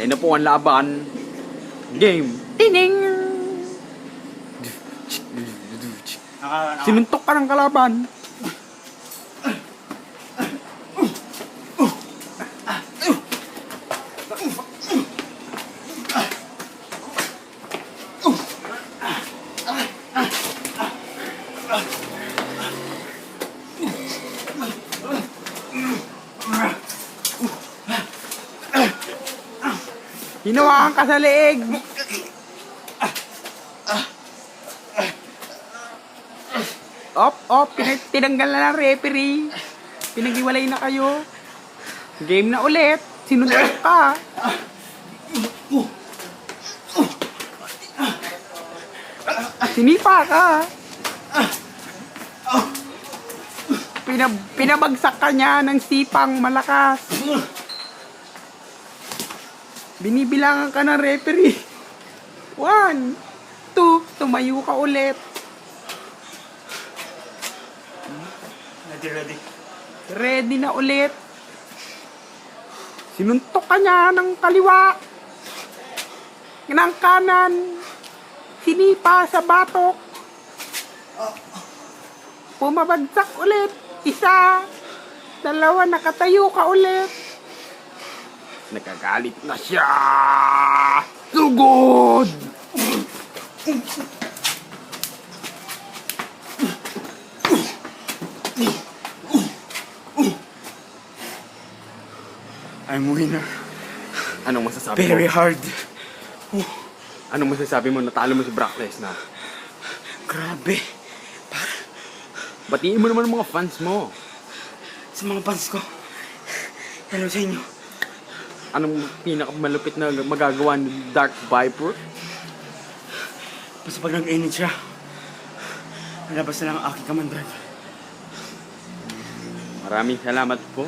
Ayun na po ang laban. Game. Tining! Sinuntok ka ng kalaban. Hinawakan ka sa leeg. Tinanggal na ng referee. Pinag-iwalay na kayo. Game na ulit. Sinuntok ka. Sinipa ka. Pinabagsak ka niya ng sipang malakas. Binibilangan ka ng referee. 1, 2, tumayo ka ulit. Ready na ulit. Sinuntok ka niya ng kaliwa. Ng kanan. Sinipa sa batok. Pumabagsak ulit. 1, 2, nakatayo ka ulit. Nagagalit na siya. Sugod! I'm winner. Anong masasabi Very mo? hard. Anong masasabi mo? Natalo mo si Brock Lesnar. Grabe. Batiin mo naman ang mga fans mo. Sa mga fans ko. Hello sa inyo. Anong pinakamalupit na magagawa ni Dark Viper? Basta pag nag-init siya, nalabas na lang ang aking kamandrag. Maraming salamat po.